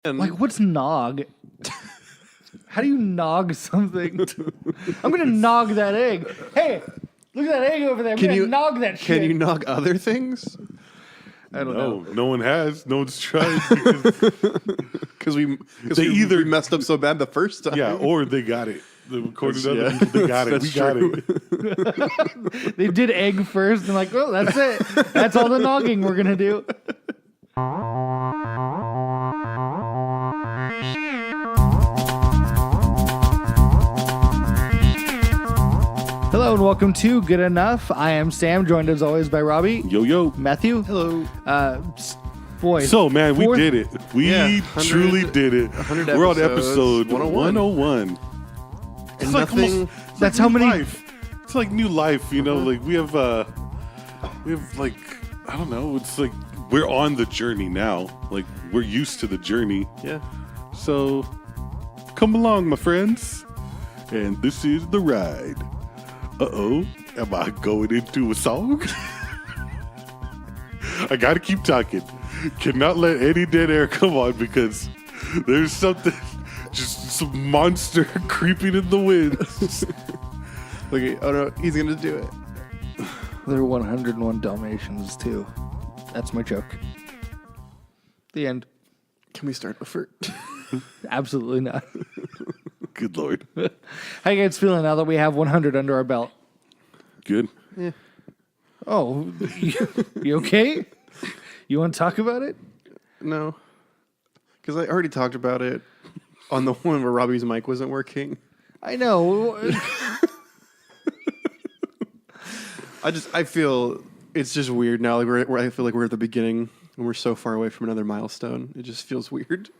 Like, what's nog? How do you nog something? I'm going to nog that egg. Hey, look at that egg over there. I'm going to nog that shit. Can you nog other things? I don't know. No one has. No one's tried. Because we either messed up so bad the first time. Yeah, or they got it. According to other people, they got it. We got it. They did egg first and like, well, that's it. That's all the nogging we're going to do. Hello and welcome to Good Enough. I am Sam, joined as always by Robbie. Yo. Matthew. Hello. Boy. So, man, we did it. We truly did it. 100 We're on episodes, episode 101. And nothing. That's how many. Life. It's like new life, you know. Like we have like, I don't know. It's like we're on the journey now. Like we're used to the journey. Yeah. So, come along, my friends. And this is the ride. Uh-oh. Am I going into a song? I got to keep talking. Cannot let any dead air come on because there's something, just some monster creeping in the wind. Look, oh no, he's going to do it. There are 101 Dalmatians, too. That's my joke. The end. Can we start over? Absolutely not. Good Lord. How you guys feeling now that we have 100 under our belt? Good. Yeah. Oh, you okay? You want to talk about it? No. Because I already talked about it on the one where Robbie's mic wasn't working. I know. I feel it's just weird now. Like I feel like we're at the beginning and we're so far away from another milestone. It just feels weird.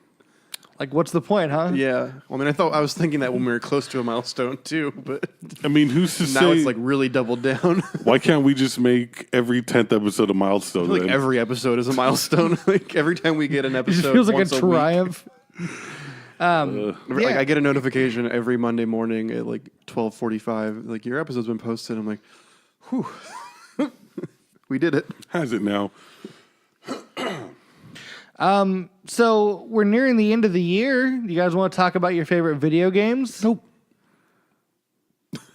Like, what's the point, huh? Yeah. Well, I mean, I was thinking that when we were close to a milestone too, but I mean, who's to say? now it's like really doubled down. Why can't we just make every 10th episode a milestone? I feel like then? every episode is a milestone. Like every time we get an It episode, just feels like a once week, triumph. like, I get a notification every Monday morning at like 12:45. Like your episode's been posted. I'm like, whew, we did it. Has it now? So we're nearing the end of the year. You guys want to talk about your favorite video games? Nope.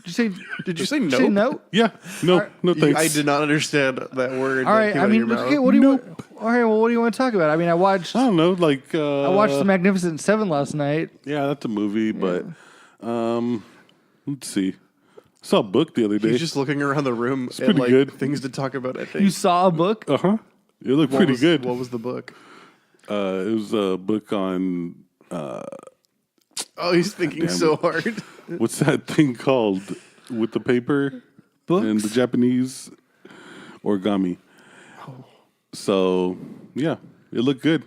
Did you say no? Say no? Yeah. No. No thanks. I did not understand that word. All right. I mean, okay, what do you want? All right. Well, what do you want to talk about? I mean, I watched don't know. Like The Magnificent Seven last night. Yeah, that's a movie, but let's see. I saw a book the other day. He's just looking around the room at pretty like good. things to talk about. I think You saw a book? Uh-huh. It looked pretty good. What was the book? It was a book on Oh, he's thinking so hard. what's that thing called with the paper Books? and the Japanese origami. So yeah, it looked good.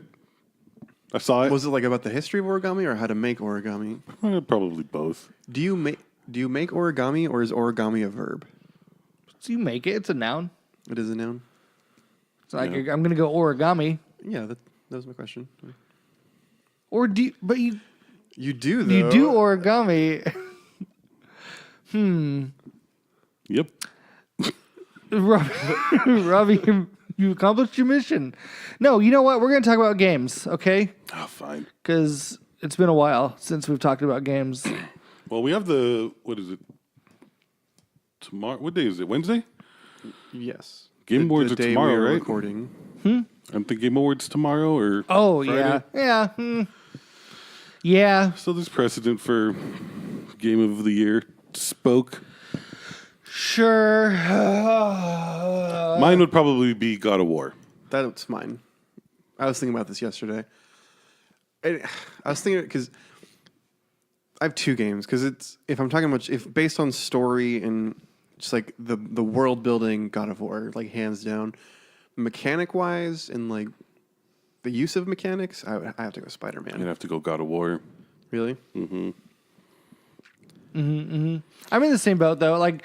I saw it. Was it like about the history of origami or how to make origami? Probably both. Do you make origami or is origami a verb? So you make it. It's a noun. It is a noun. It's like I'm going to go origami. Yeah, that was my question. Or do you, but you do though. you do origami. Yep. Robbie, you accomplished your mission. No, you know what? We're going to talk about games, okay? Oh, fine. Because it's been a while since we've talked about games. Well, we have what is it? Tomorrow. What day is it? Wednesday? Yes. Game Awards are day tomorrow, we are right? Recording. I'm thinking Game Awards tomorrow or Oh, Friday. yeah. Yeah. So there's precedent for Game of the Year. Spoke. Sure. Mine would probably be God of War. That's mine. I was thinking about this yesterday. I was thinking because I have two games. Because if I'm talking about if based on story and just like the world building, God of War, like hands down, mechanic wise and like the use of mechanics, I have to go Spider-Man. You'd have to go God of War. Really? I'm in the same boat, though. Like,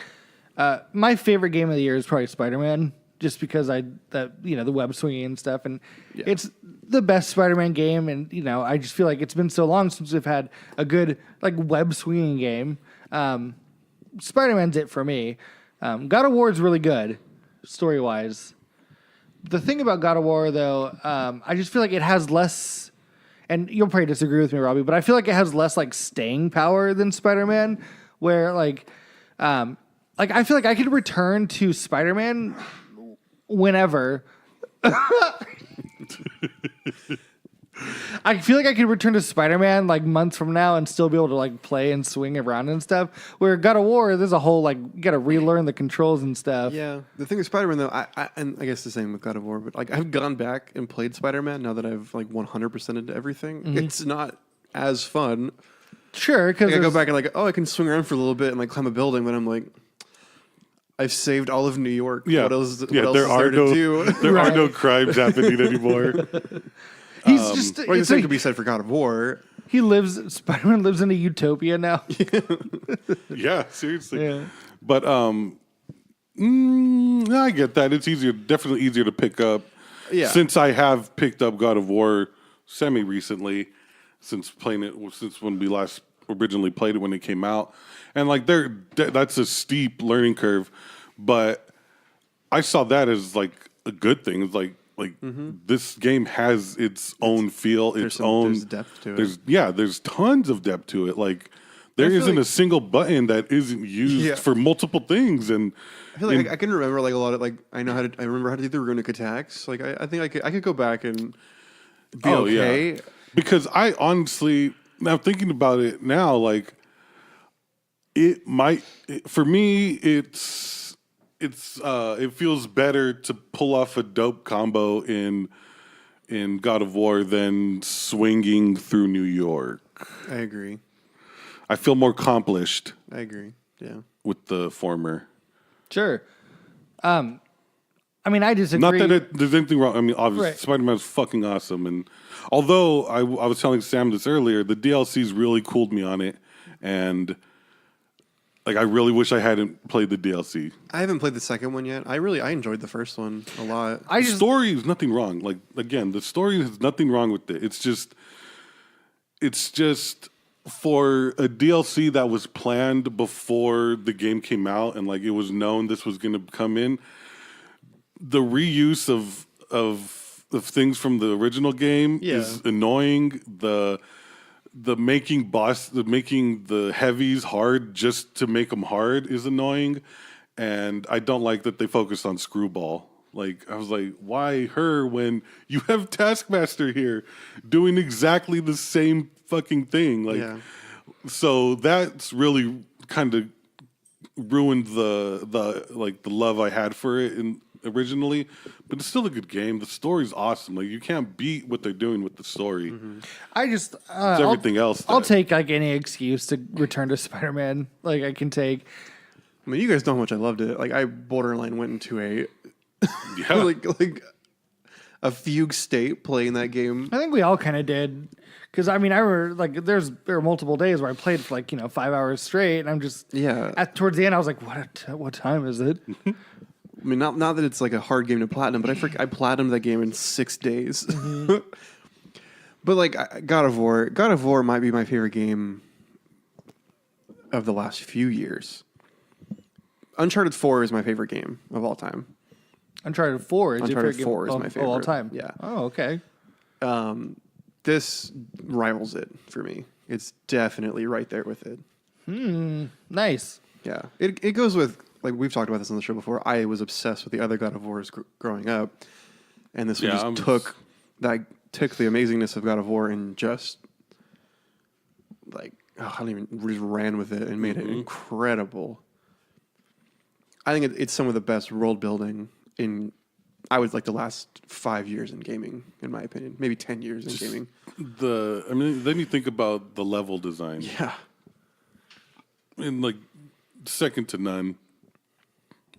my favorite game of the year is probably Spider-Man, just because the web swinging and stuff, and it's the best Spider-Man game, and I just feel like it's been so long since we've had a good like web swinging game. Spider-Man's it for me. God of War is really good, story wise. The thing about God of War, though, I just feel like it has less and you'll probably disagree with me, Robbie, but I feel like it has less like staying power than Spider-Man, where like I feel like I could return to Spider-Man whenever. I feel like I could return to Spider-Man like months from now and still be able to like play and swing around and stuff. Where God of War, there's a whole like you got to relearn the controls and stuff. Yeah, the thing with Spider-Man though, and I guess the same with God of War, but like I've gone back and played Spider-Man now that I've like 100% into everything. It's not as fun. Sure, because Like, I go back and like, I can swing around for a little bit and like climb a building, but I'm like, I've saved all of New York. Yeah. What else? What Yeah, else there is are there no to do? there are no crimes happening anymore. he's just Well, the it's same like, could be said for God of War. Spider-Man lives in a utopia now. Yeah, seriously. Yeah. But I get that. It's definitely easier to pick up. Yeah. Since I have picked up God of War semi recently, since when we last originally played it when it came out, and like that's a steep learning curve, but I saw that as like a good thing. It's like this game has its own feel, there's depth to it. There's tons of depth to it. Like there isn't a single button that isn't used for multiple things, and I feel like I can remember like a lot of like I remember how to do the runic attacks. Like I think I could go back and be okay. Yeah. Because I honestly, now thinking about it now, like for me, it feels better to pull off a dope combo in God of War than swinging through New York. I agree. I feel more accomplished. I agree. Yeah. With the former. Sure. I mean, I disagree. Not that there's anything wrong. I mean, obviously, Right. Spider-Man is fucking awesome. And although I was telling Sam this earlier, the DLCs really cooled me on it. And like, I really wish I hadn't played the DLC. I haven't played the second one yet. I enjoyed the first one a lot. The story is nothing wrong. Like, again, the story has nothing wrong with it. It's just for a DLC that was planned before the game came out and like it was known this was going to come in. The reuse of things from the original game is annoying. The making the heavies hard just to make them hard is annoying, and I don't like that they focused on Screwball. Like I was like, why her when you have Taskmaster here doing exactly the same fucking thing? Like, so that's really kind of ruined the love I had for it originally, but it's still a good game. The story's awesome. Like you can't beat what they're doing with the story. Mm-hmm. I just it's everything else. I'll take like any excuse to return to Spider-Man. Like I can take. I mean, you guys know how much I loved it. Like I borderline went into a like a fugue state playing that game. I think we all kind of did. Because I mean, I remember like there were multiple days where I played for like 5 hours straight, and I'm just towards the end I was like, what time is it? I mean, not that it's like a hard game to platinum, but I platinumed that game in 6 days. But like God of War might be my favorite game of the last few years. Uncharted 4 is my favorite game of all time. Uncharted 4 is your favorite game 4 is my favorite of all time. Yeah. Oh, okay. This rivals it for me. It's definitely right there with it. Nice. Yeah. It goes with, like we've talked about this on the show before, I was obsessed with the other God of Wars growing up. And this one just took the amazingness of God of War and just like, I don't even, just ran with it and made it incredible. I think it's some of the best world building in, I would like the last 5 years in gaming, in my opinion. Maybe 10 years in gaming. Then you think about the level design. Yeah. And like second to none.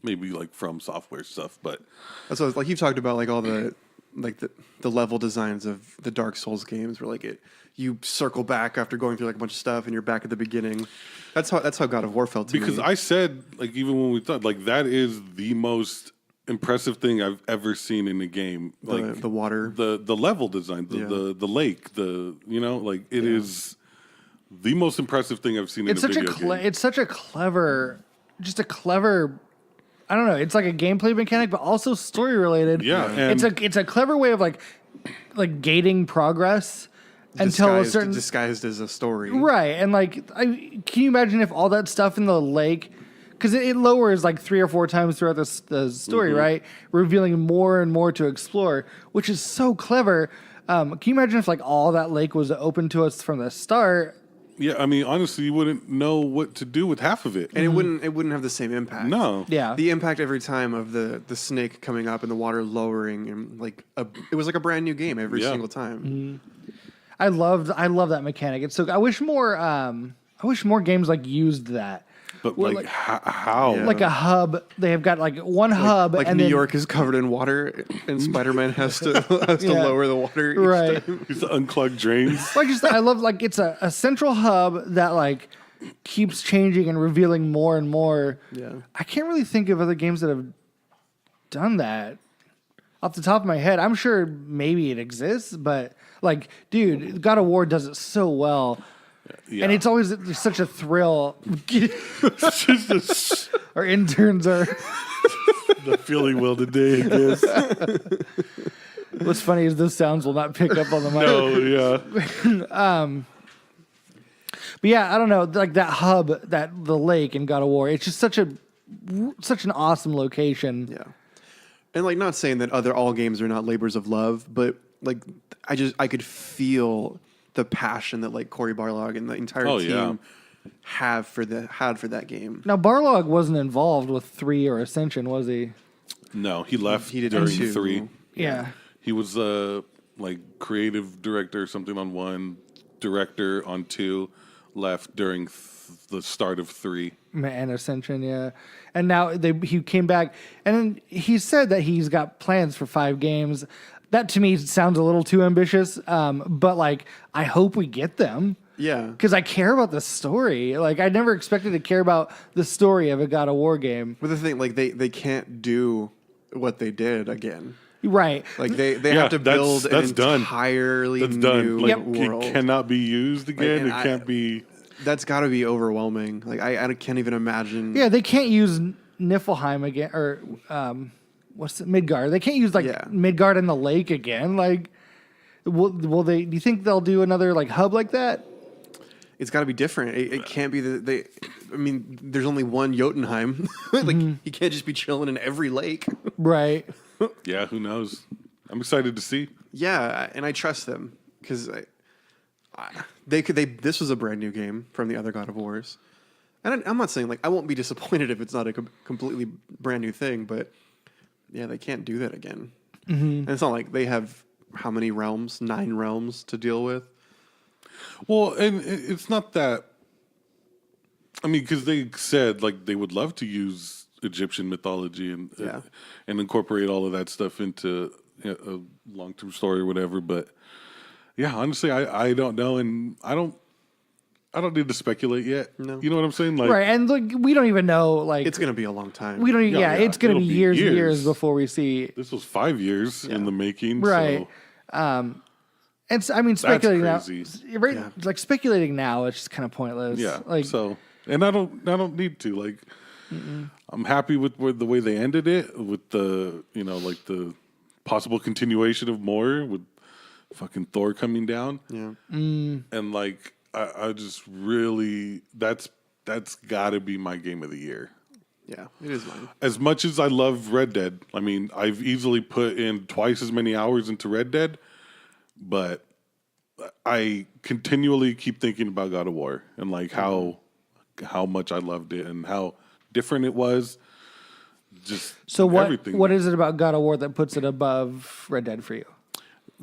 Maybe like From Software stuff, but that's what, like you've talked about like all the like the level designs of the Dark Souls games where like you circle back after going through like a bunch of stuff and you're back at the beginning. That's how God of War felt to me. Because I said, like, even when we thought, like, that is the most impressive thing I've ever seen in a game. Like the water, the level design, the lake, it is the most impressive thing I've seen in a video game. It's such a clever, I don't know. It's like a gameplay mechanic, but also story related. Yeah, it's a clever way of like gating progress, until a certain disguised as a story. right. And like, can you imagine if all that stuff in the lake, because it lowers like 3 or 4 times throughout the story, right? Revealing more and more to explore, which is so clever. Can you imagine if like all that lake was open to us from the start? Yeah, I mean, honestly, you wouldn't know what to do with half of it. And it wouldn't have the same impact. No. Yeah. The impact every time of the snake coming up and the water lowering, and like it was like a brand new game every single time. I love that mechanic. It's so I wish more games like used that. But Where, like, how? Yeah. Like a hub. They have got like one hub, Like and New then, York is covered in water, and Spider-Man has to Yeah. lower the water each right. time. These unclogged drains. I love like it's a central hub that like keeps changing and revealing more and more. Yeah. I can't really think of other games that have done that off the top of my head. I'm sure maybe it exists, but like, dude, God of War does it so well. Yeah. And it's always such a thrill. Our interns are. The feeling will today, I guess. What's funny is those sounds will not pick up on the mic. No, yeah. But yeah, I don't know, like that hub, the lake in God of War. It's just such an awesome location. Yeah. And like, not saying that all games are not labors of love, but like I could feel the passion that like Cory Barlog and the entire team had for that game. Now Barlog wasn't involved with 3 or Ascension, was he? No, he left He did during 2. 3. Yeah. He was like creative director or something on 1, director on 2, left during the start of 3. And Ascension, yeah. And now he came back, and then he said that he's got plans for 5 games. That to me sounds a little too ambitious, but like I hope we get them. Yeah. Because I care about the story. Like I never expected to care about the story of a God of War game. But the thing, like they can't do what they did again. Right. Like they have to build that's an done. entirely That's new done. Like, world. it cannot be used again. and It can't be. That's got to be overwhelming. Like I can't even imagine. Yeah, they can't use Niflheim again, or what's it, Midgard. They can't use like Midgard in the lake again. Like, will they? Do you think they'll do another like hub like that? It's got to be different. It can't be that I mean, there's only one Jotunheim. Like you can't just be chilling in every lake. Right. Yeah, who knows? I'm excited to see. Yeah, and I trust them because this was a brand new game from the other God of Wars. And I'm not saying like I won't be disappointed if it's not a completely brand new thing, but yeah, they can't do that again. And it's not like they have how many realms? 9 realms to deal with. Well, and it's not that. I mean, because they said like they would love to use Egyptian mythology and incorporate all of that stuff into a long-term story or whatever. But yeah, honestly, I don't know, and I don't need to speculate yet. No. You know what I'm saying? Like, Right, and like we don't even know. Like It's gonna be a long time. we don't. Yeah, It's going to it'll be be years and years. years before we see. this was 5 years in the making. Right. So, And I mean, speculating now, crazy. right? Yeah. Like speculating now, it's just kind of pointless. yeah. Like So, and I don't need to. Like, I'm happy with the way they ended it, with the like the possible continuation of more with fucking Thor coming down. Yeah. And like I just really that's got to be my game of the year. Yeah, it is mine. As much as I love Red Dead, I mean, I've easily put in twice as many hours into Red Dead, but I continually keep thinking about God of War and like how much I loved it and how different it was. Just so, what? everything. What is it about God of War that puts it above Red Dead for you?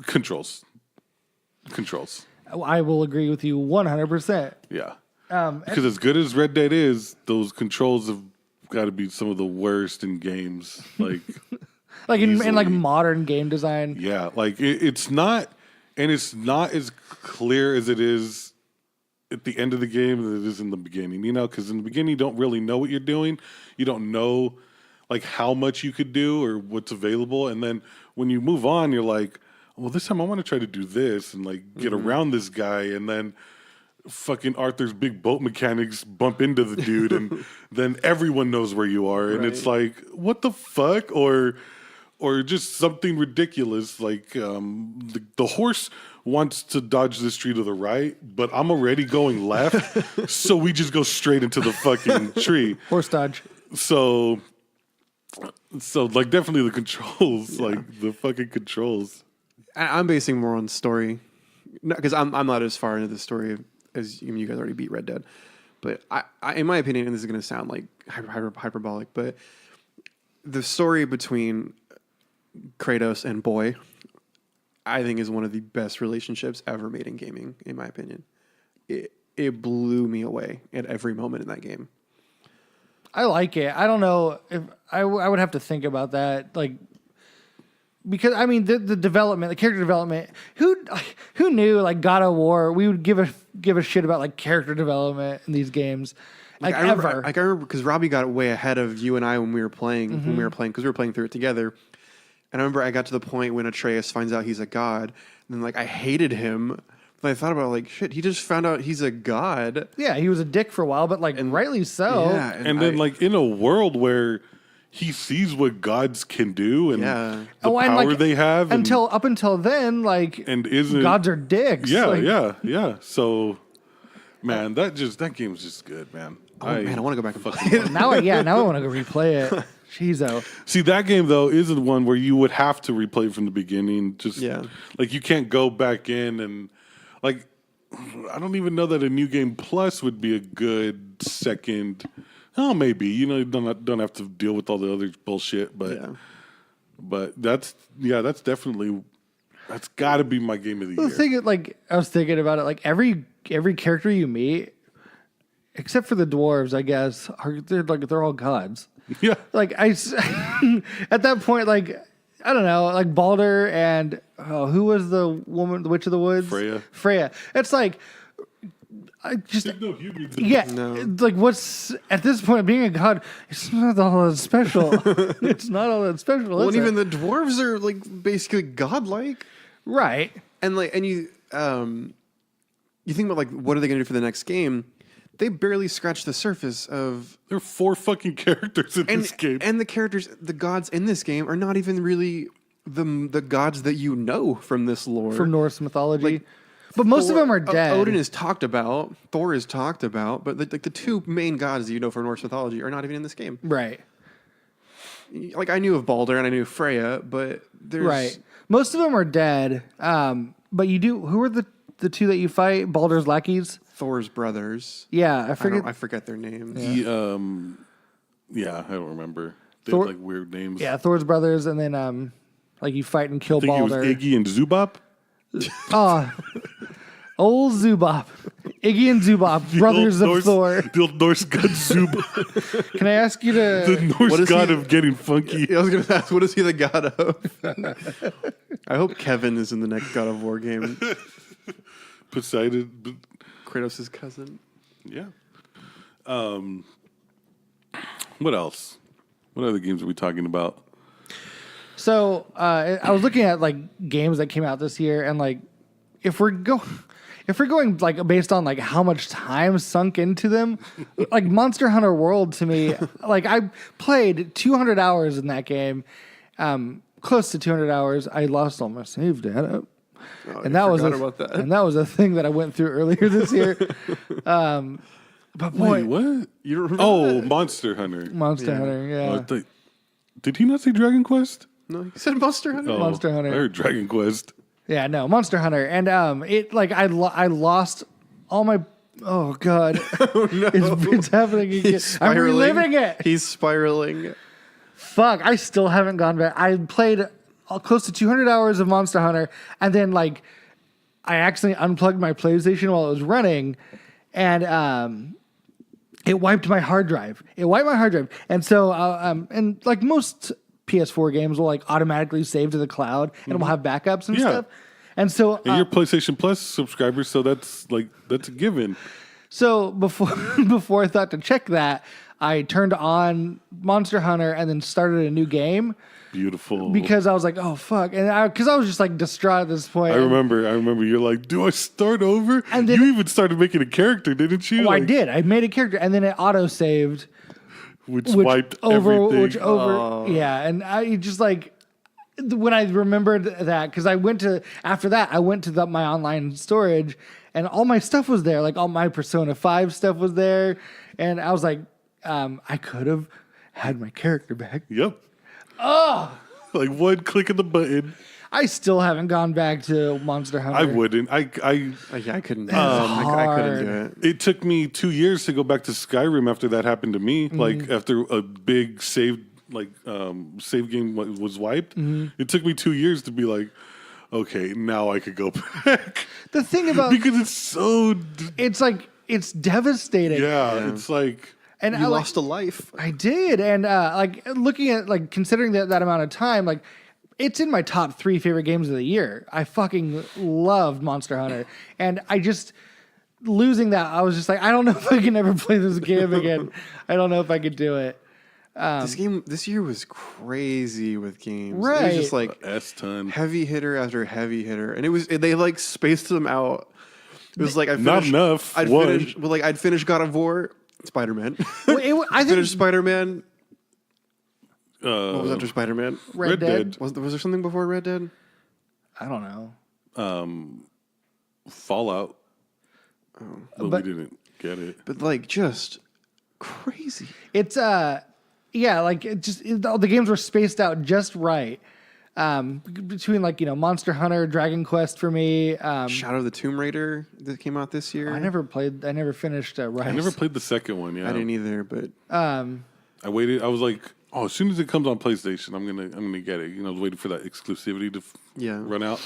Controls. I will agree with you 100%. Yeah. Because as good as Red Dead is, those controls have got to be some of the worst in games. Like, Like in like Easily. modern game design. yeah, like it's not as clear as it is at the end of the game as it is in the beginning. Because in the beginning you don't really know what you're doing. You don't know like how much you could do or what's available, and then when you move on, you're like, well, this time I want to try to do this and like get around this guy, and then fucking Arthur's big boat mechanics bump into the dude, and then everyone knows where you are, and it's like, what the fuck, or just something ridiculous like the horse wants to dodge the street to the right, but I'm already going left, so we just go straight into the fucking tree. Horse dodge. So like definitely the controls, like the fucking controls. I'm basing more on story, because I'm not as far into the story as you guys already beat Red Dead. But I in my opinion, and this is going to sound like hyperbolic, but the story between Kratos and Boy, I think, is one of the best relationships ever made in gaming, in my opinion. It blew me away at every moment in that game. I like it. I don't know if I would have to think about that, like, because I mean the development, the character development. Who knew, like, God of War, we would give a shit about like character development in these games, like I remember because Robbie got way ahead of you and I when we were playing because we were playing through it together. And I remember I got to the point when Atreus finds out he's a god, and then like I hated him. And I thought about it, like, shit, he just found out he's a god. Yeah, he was a dick for a while, but like rightly so. Yeah, And then like in a world where he sees what gods can do and the power like, they have up until then, like, and isn't gods are dicks. Yeah, like, yeah. So man, that game's just good, man. Man, I want to go back and play it. now I want to go replay it. Jeez, See, that game, though, is the one where you would have to replay from the beginning. Like, you can't go back in and, like, I don't even know that a New Game Plus would be a good second. Oh, maybe. You know, you don't have to deal with all the other bullshit. But that's definitely, that's got to be my game of the year. I was thinking about it, like, every character you meet, except for the dwarves, I guess, they're all gods. Yeah. Like, at that point, like, I don't know, like Baldur and who was the woman, the Witch of the Woods? Freya. It's like, I just, no humans. yeah, like, what's, at this point, being a god, it's not all that special. It's not all that special. Well, and even the dwarves are like basically godlike. Right. And like, and you think about like, what are they going to do for the next game? They barely scratch the surface of. There are 4 fucking characters in this game, and the gods in this game are not even really the gods that you know from this lore, from Norse mythology. But most of them are dead. Odin is talked about, Thor is talked about, but the 2 main gods that you know from Norse mythology are not even in this game. Right. Like, I knew of Baldur and I knew of Freya, but there's right. Most of them are dead. But you do. Who are the 2 that you fight? Baldur's lackeys. Thor's brothers. Yeah, I forget their names. I don't remember. They have like weird names. Yeah, Thor's brothers, and then like you fight and kill I think Baldur. it was Iggy and Zubop. Old Zubop. Iggy and Zubop, brothers of Thor. The old Norse god Zubop. Can I ask you to... The Norse god of getting funky. I was going to ask, what is he the god of? I hope Kevin is in the next God of War game. Poseidon. Kratos' cousin. Yeah. What else? What other games are we talking about? So I was looking at like games that came out this year, and like if we're going like based on like how much time sunk into them, like Monster Hunter World to me, like I played 200 hours in that game, close to 200 hours. I lost all my save data. And that was a thing that I went through earlier this year. But boy, wait, what? You don't remember that? Monster Hunter. Monster Hunter, yeah. Did he not say Dragon Quest? No, he said Monster Hunter. Oh, Monster Hunter. I heard Dragon Quest. Yeah, no, Monster Hunter. And it like I lost all my oh god. Oh no. It's happening again. I'm reliving it. He's spiraling. Fuck, I still haven't gone back. I played close to 200 hours of Monster Hunter, and then like I accidentally unplugged my PlayStation while it was running, and it wiped my hard drive. And so and like most PS4 games will like automatically save to the cloud and will have backups and stuff. And so and you're PlayStation Plus subscriber, so that's a given. So before I thought to check that, I turned on Monster Hunter and then started a new game. Beautiful. Because I was like, oh fuck, and because I was just like distraught at this point. I remember. You're like, do I start over? And then, you even started making a character, didn't you? Oh, I did. I made a character, and then it auto saved, which wiped everything. Yeah, and I just like when I remembered that, because I went to my online storage, and all my stuff was there. Like all my Persona 5 stuff was there, and I was like, I could have had my character back. Yep. Oh, like one click of the button. I still haven't gone back to Monster Hunter. I wouldn't. Yeah, I couldn't. I couldn't do it. It took me 2 years to go back to Skyrim after that happened to me. Mm-hmm. Like after a big save game was wiped. Mm-hmm. It took me 2 years to be like, okay, now I could go back. The thing about because it's so it's devastating. yeah, it's like And You lost a life. I did, and like looking at like considering that amount of time, like it's in my top 3 favorite games of the year. I fucking loved Monster Hunter, and I just losing that. I was just like, I don't know if I can ever play this game again. I don't know if I could do it. This year was crazy with games. It Right. was just like S-ton. heavy hitter after heavy hitter, and they like spaced them out. It was like Not enough, I'd one. finished God of War, Spider-Man. I think Finished Spider-Man. What was after Spider-Man? Red Dead. Was there something before Red Dead? I don't know. Fallout. But But- we didn't get it. But like just crazy. It's yeah, like the games were spaced out just right. Between like Monster Hunter, Dragon Quest for me. Shadow of the Tomb Raider that came out this year. I never finished Rise. I never played the second one. Yeah, I didn't either, but I waited. I was like, oh, as soon as it comes on PlayStation, I'm gonna get it. I was waiting for that exclusivity to run out.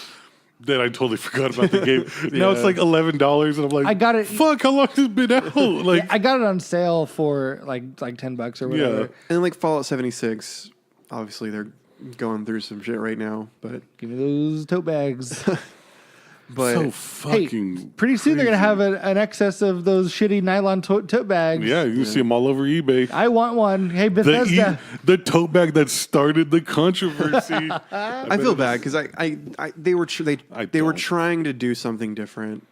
Then I totally forgot about the game. Now it's like $11, and I'm like, I got it. Fuck, how long has it been out? Like, I got it on sale for like $10 or whatever. yeah. and like Fallout 76, obviously they're going through some shit right now, but Give me those tote bags. So fucking. Pretty soon they're gonna have an excess of those shitty nylon tote bags. Yeah, you can see them all over eBay. I want one. Hey Bethesda. The tote bag that started the controversy. I feel bad because they were don't. trying to do something different,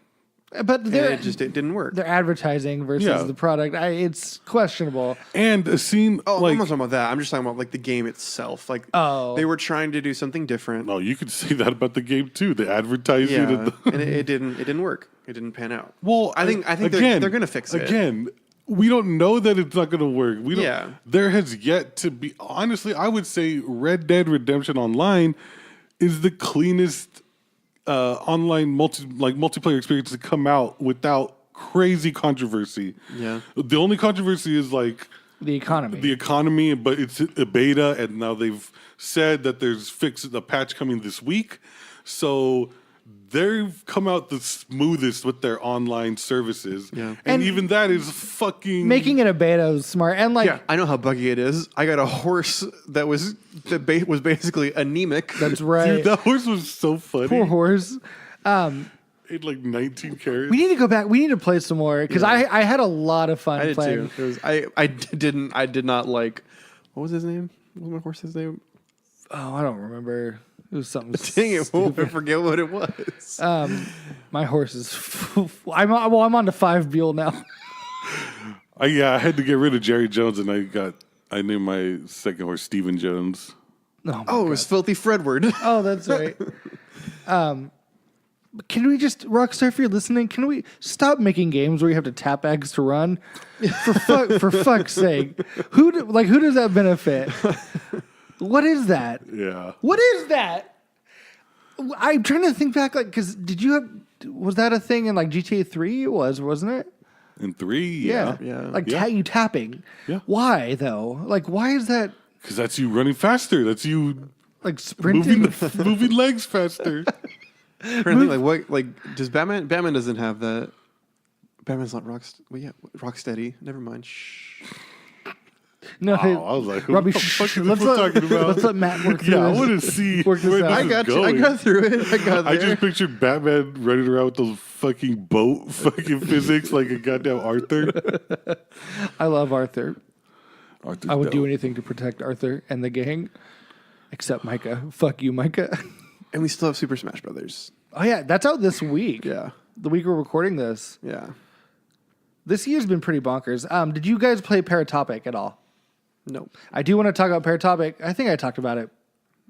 but and they're it didn't work. they're advertising versus Yeah. the product. It's questionable. And a scene Oh, like I'm not talking about that. I'm just talking about like the game itself. Like they were trying to do something different. no, you could say that about the game too. The advertising. Yeah, And and it didn't work. It didn't pan out. well, I think again, they're gonna fix it. again. We don't know that it's not going to work. We don't. Yeah. There has yet to be. Honestly, I would say Red Dead Redemption Online is the cleanest online multiplayer experience to come out without crazy controversy. Yeah. The only controversy is like The economy. the economy, but it's a beta, and now they've said that there's a patch coming this week. So they've come out the smoothest with their online services. Yeah. And even that is fucking Making it a beta is smart. And like Yeah, I know how buggy it is. I got a horse that was basically anemic. that's right. Dude, that horse was so funny. Poor horse. It had like 19 carats. We need to go back. We need to play some more because I had a lot of fun I did playing. too. It was, I did not like. What was his name? What was my horse's name? Oh, I don't remember. It was something. Dang it! I forget what it was. My horse is. I'm on to 5 Buell now. I had to get rid of Jerry Jones, and I named my second horse Stephen Jones. Oh, it was Filthy Fredward. Oh, that's right. Can we just, Rockstar, if you're listening, can we stop making games where you have to tap X to run? For fuck's sake, who does that benefit? What is that? Yeah. What is that? I'm trying to think back, like, because was that a thing in like GTA 3? It was, wasn't it? In 3, Yeah. Like Yeah. you tapping. Yeah. Why though? Like, why is that Because that's you running faster. That's you like sprinting? moving legs faster. I'm trying to think, like what? Like does Batman? Batman doesn't have that. Batman's not Rocksteady. Never mind. Shh. No, I was like, who Robbie, the fuck shh, is let's this we're talking about? Let's let Matt work through Yeah, I this. want to see Work this where out. this I is got you. I going. got through it. I got there. I just pictured Batman running around with those fucking boat fucking physics like a goddamn Arthur. I love Arthur. Arthur's I would do dope. anything to protect Arthur and the gang, except Micah. Fuck you, Micah. And we still have Super Smash Brothers. Oh yeah, that's out this week. Yeah. The week we're recording this. Yeah. This year's been pretty bonkers. Did you guys play Paratopic at all? No. I do want to talk about Paratopic. I think I talked about it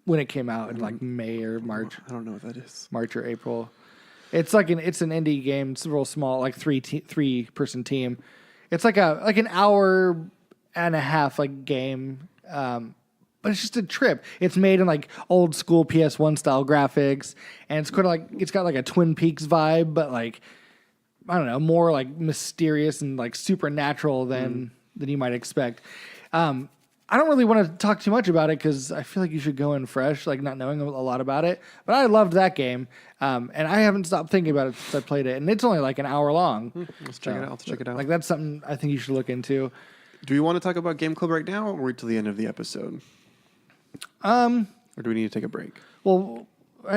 when it came out in like May or March. I don't know what that is. March or April. It's like an indie game. It's real small, like three person team. It's like an hour and a half like game. But it's just a trip. It's made in like old school PS1 style graphics, and it's kind of like it's got like a Twin Peaks vibe, but like I don't know, more like mysterious and like supernatural than you might expect. I don't really want to talk too much about it because I feel like you should go in fresh, like not knowing a lot about it. But I loved that game, and I haven't stopped thinking about it since I played it, and it's only like an hour long. Let's check it out. Let's check it out. Like that's something I think you should look into. Do we want to talk about Game Club right now, or wait till the end of the episode? Or do we need to take a break? Well,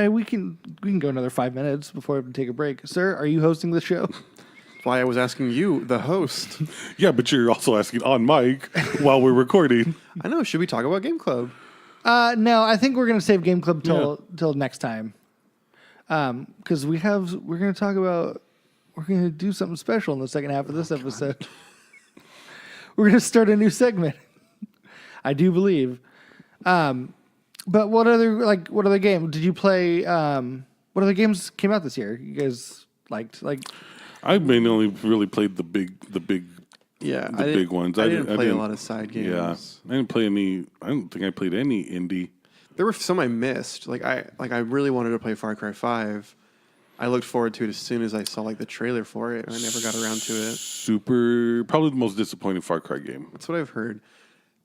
we can go another 5 minutes before we have to take a break. Sir, are you hosting the show? That's why I was asking you, the host. Yeah, but you're also asking on mic while we're recording. I know. Should we talk about Game Club? No, I think we're gonna save Game Club till next time. Because we're gonna do something special in the second half of this episode. We're gonna start a new segment. I do believe. But what other game did you play? What other games came out this year? You guys liked I mainly only really played the big Yeah, big ones. I didn't play a lot of side games. Yeah, I didn't play any. I don't think I played any indie. There were some I missed. I really wanted to play Far Cry 5. I looked forward to it as soon as I saw like the trailer for it, and I never got around to it. Probably the most disappointing Far Cry game. That's what I've heard.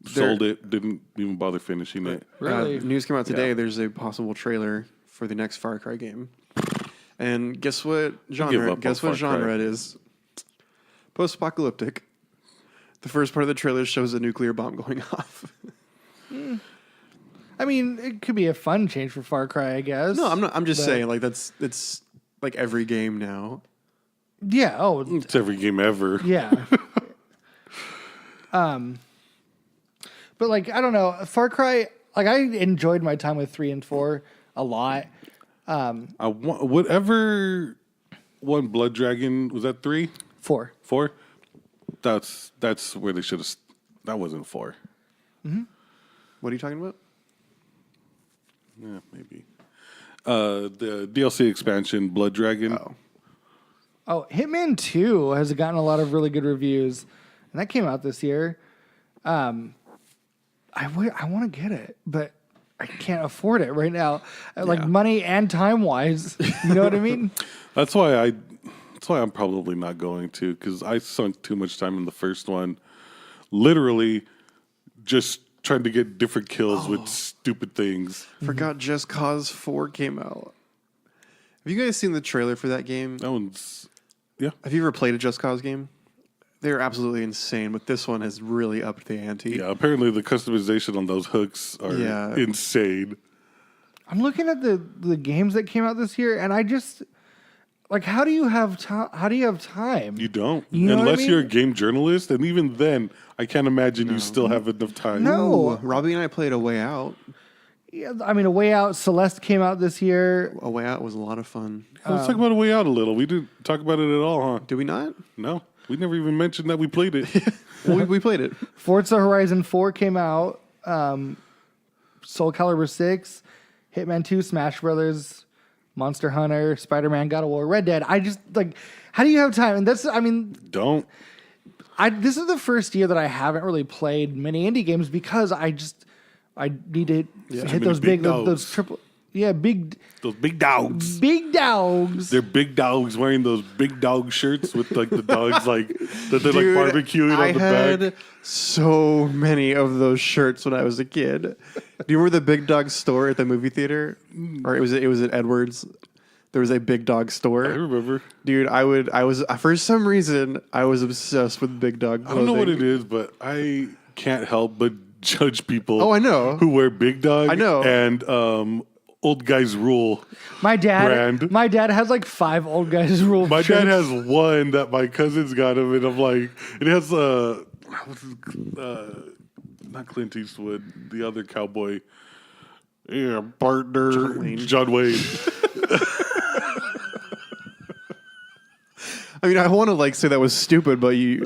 Sold it, didn't even bother finishing it. Really? News came out today. There's a possible trailer for the next Far Cry game. And guess what genre? Guess what genre it is? Post-apocalyptic. The first part of the trailer shows a nuclear bomb going off. I mean, it could be a fun change for Far Cry, I guess. No, I'm not. I'm just saying, like it's like every game now. Yeah. Oh, It's every game ever. yeah. But like I don't know, Far Cry. Like I enjoyed my time with 3 and 4 a lot. I want whatever one Blood Dragon was that 3, 4. 4. That's where they should have. That wasn't 4. What are you talking about? Yeah, maybe. The DLC expansion, Blood Dragon. Oh, Hitman 2 has gotten a lot of really good reviews, and that came out this year. I want to get it, but I can't afford it right now. Like money and time wise, you know what I mean? That's why I'm probably not going to, because I sunk too much time in the first one, literally just trying to get different kills with stupid things. Forgot Just Cause 4 came out. Have you guys seen the trailer for that game? That one's Have you ever played a Just Cause game? They're absolutely insane, but this one has really upped the ante. Yeah, apparently the customization on those hooks are insane. I'm looking at the games that came out this year, and I just like how do you have time? You don't. You know what I Unless mean? you're a game journalist, and even then, I can't imagine you still have enough time. No. Ooh, Robbie and I played A Way Out. Yeah, I mean, A Way Out, Celeste came out this year. A Way Out was a lot of fun. Let's talk about A Way Out a little. We didn't talk about it at all, huh? Did we not? No. We never even mentioned that we played it. Well, we played it. Forza Horizon 4 came out. Soul Calibur 6, Hitman 2, Smash Brothers, Monster Hunter, Spider-Man, God of War, Red Dead. I just like, how do you have time? And this is the first year that I haven't really played many indie games because I need to hit those those triple. Yeah, those big dogs. Big dogs. They're big dogs wearing those big dog shirts with like the dogs that they're Dude, like barbecuing on the back. I had so many of those shirts when I was a kid. Do you remember the Big Dog store at the movie theater? Or it was at Edwards. There was a Big Dog store. I remember. Dude, I was for some reason I was obsessed with Big Dog clothing. I don't know what it is, but I can't help but judge people. Oh, I know. Who wear Big Dog. I know. And Old Guys Rule. My dad has like 5 Old Guys Rule. My shirts. dad has one that my cousins got him, and I'm like, it has not Clint Eastwood, the other cowboy, partner, John Wayne. I mean, I want to like say that was stupid, but they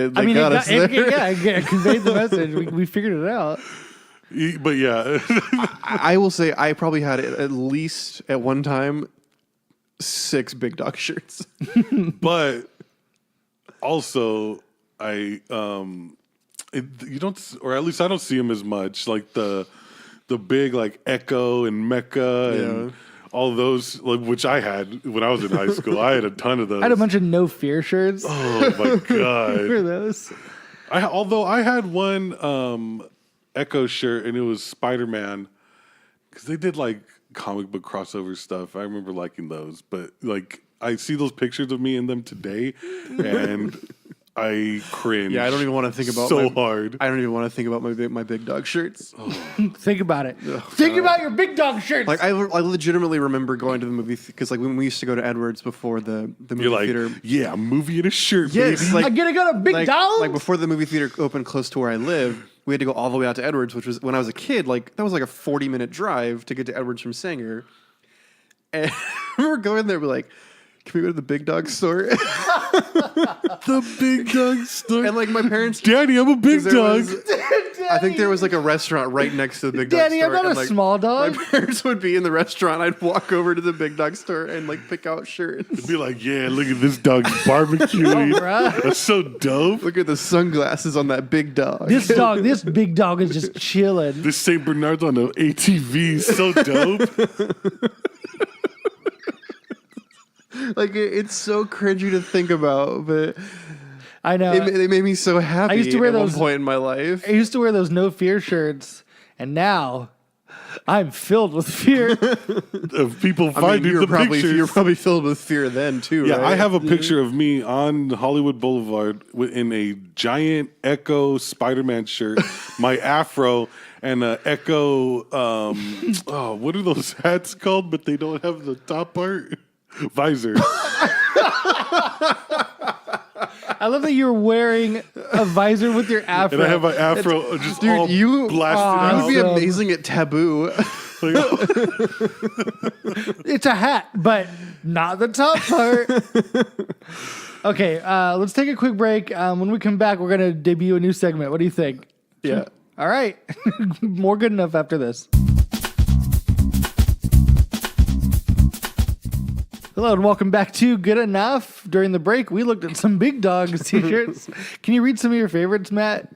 got us there. It conveyed the message. We figured it out. But yeah, I will say I probably had at least at one time 6 Big Dog shirts. but also you don't, or at least I don't see them as much. Like the big like Echo and Mecca and all those, like, which I had when I was in high school. I had a ton of those. I had a bunch of No Fear shirts. Oh my god! Who are those? Although I had one Echo shirt and it was Spider-Man because they did like comic book crossover stuff. I remember liking those, but like I see those pictures of me in them today, and I cringe. Yeah, I don't even want to think about hard. I don't even want to think about my Big Dog shirts. Think about it. Think about your Big Dog shirts. Like I legitimately remember going to the movie because like when we used to go to Edwards before the movie You're like, theater. yeah, a movie in a shirt, Yes, baby. like- I'm gonna go to Big Dog. Like before the movie theater opened close to where I live, we had to go all the way out to Edwards, which was when I was a kid. Like that was like a 40-minute drive to get to Edwards from Sanger. And we were going there, we're like, can we go to the Big Dog store? The Big Dog store. And like my parents, Daddy, I'm a big there dog. was- I think there was like a restaurant right next to the Big Dog Daddy, store. I'm not and, a like, small dog. My parents would be in the restaurant. I'd walk over to the Big Dog store and like pick out shirts. Be like, yeah, look at this dog's barbecuing. bruh. That's so dope. Look at the sunglasses on that Big Dog. This big dog is just chilling. This St. Bernard's on an ATV is so dope. Like it's so cringy to think about, but I know. it made me so happy. I used to wear at those- one point in my life. I used to wear those No Fear shirts, and now I'm filled with fear. Of people I mean, finding you were the probably pictures. probably filled with fear then too. Yeah, right? I have a picture of me on Hollywood Boulevard in a giant Echo Spider-Man shirt, my afro, and a Echo. What are those hats called? But they don't have the top part. Visor. I love that you're wearing a visor with your afro. And I have my afro just Dude, all you blasted would be out. amazing at Taboo. It's a hat, but not the top part. Okay, let's take a quick break. When we come back, we're going to debut a new segment. What do you think? Yeah. All right. More good enough after this. Hello and welcome back to Good Enough. During the break, we looked at some Big Dogs t-shirts. Can you read some of your favorites, Matt?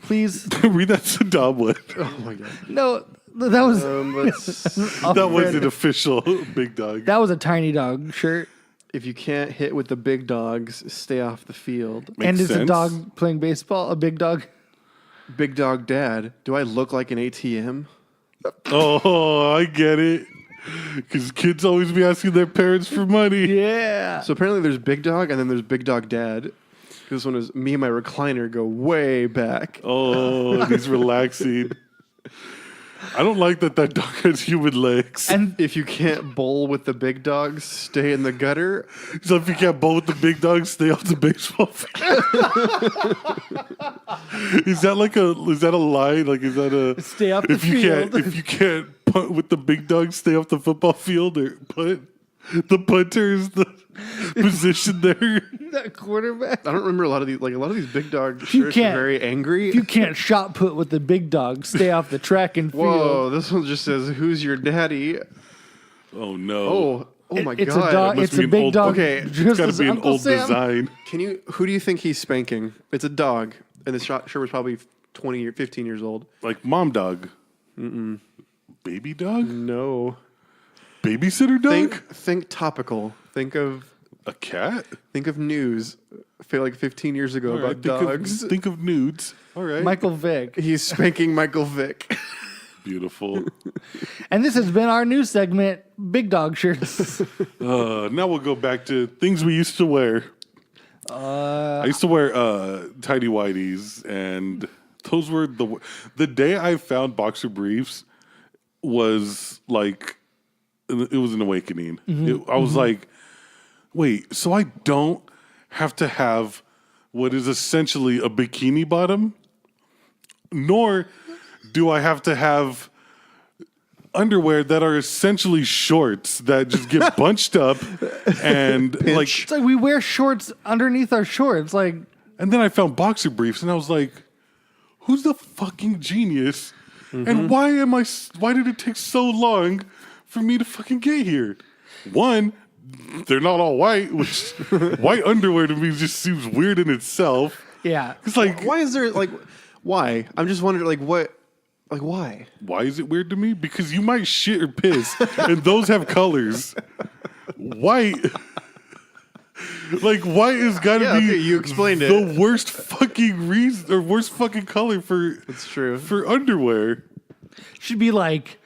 Please. Read that Saddam one. Oh my god. No, that was That was an official Big Dog. that was a tiny dog shirt. If you can't hit with the big dogs, stay off the field. Makes And it's a sense. dog playing baseball, a big dog. Big Dog Dad, do I look like an ATM? Oh, I get it. Because kids always be asking their parents for money. Yeah. So apparently there's Big Dog and then there's Big Dog Dad. This one is me and my recliner go way back. Oh, he's relaxing. I don't like that dog has human legs. And If you can't bowl with the big dogs, stay in the gutter. So if you can't bowl with the big dogs, stay off the baseball field. Is that a line? Like, is that a Stay off the field. If you can't punt with the big dogs, stay off the football field or punt. The punter is the position there. that quarterback. I don't remember a lot of these. Like a lot of these big dog you shirts are can't- very angry. If you can't shot put with the big dog, stay off the track and field. Whoa, this one just says, "Who's your daddy?" Oh no! Oh my It's god! a dog. must It's be a an big old- dog. okay, It's dressed got to as be an Uncle old Sam. design. Who do you think he's spanking? It's a dog, and the shirt was probably 20 or 15 years old. Like mom dog. Baby dog. No. Babysitter dog. Think topical. Think of A cat. news. I feel like 15 years ago All right, about dogs. Think of nudes. All right. Michael Vick. He's spanking Michael Vick. Beautiful. And this has been our new segment, Big Dog Shirts. Now we'll go back to things we used to wear. I used to wear tidy whities, and those were the day I found boxer briefs was like it was an awakening. I was like, wait, so I don't have to have what is essentially a bikini bottom, nor do I have to have underwear that are essentially shorts that just get bunched up and like. It's like we wear shorts underneath our shorts. Like, And then I found boxer briefs, and I was like, who's the fucking genius And why did it take so long for me to fucking get here? One, they're not all white, which white underwear to me just seems weird in itself. Yeah. It's like, Why is there like why? I'm just wondering like what like why? why is it weird to me? Because you might shit or piss, and those have colors. White, like white has got to Yeah, be okay, you explained it. the worst fucking reason or worst fucking color for It's true. for underwear. Should be like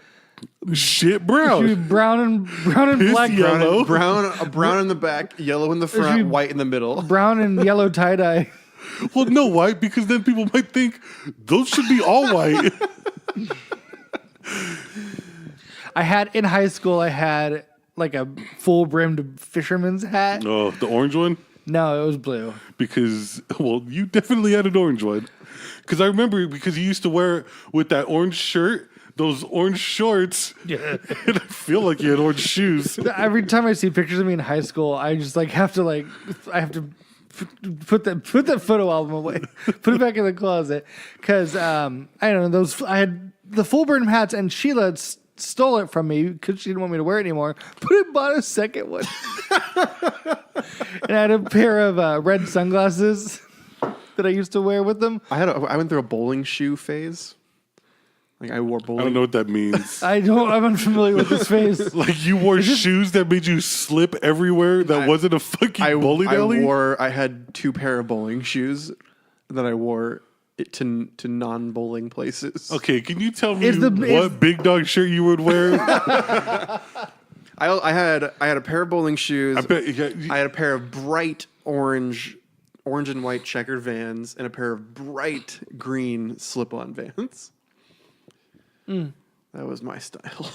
Shit should be brown, brown and Piss black. yellow. Brown in the back, yellow in the should be- front, white in the middle. Brown and yellow tie dye. Well, no white because then people might think those should be all white. I had in high school. I had like a full brimmed fisherman's hat. Oh, the orange one. No, it was blue. Because, well, you definitely had an orange one. Because I remember because you used to wear with that orange shirt, those orange shorts, Yeah. and I feel like you had orange shoes. Every time I see pictures of me in high school, I just like have to put that photo album away, put it back in the closet, because I don't know I had the full brim hats and Sheila stole it from me because she didn't want me to wear it anymore. But I bought a second one, and I had a pair of red sunglasses that I used to wear with them. I went through a bowling shoe phase. Like I wore bowling. I don't know what that means. I'm unfamiliar with this phase. Like you wore shoes that made you slip everywhere that wasn't a fucking bowling alley? I had 2 pair of bowling shoes that I wore it to non-bowling places. Okay, can you tell me Is the- what is- big dog shirt you would wear? I had a pair of bowling shoes. I bet I had a pair of bright orange and white checkered Vans and a pair of bright green slip-on Vans. That was my style.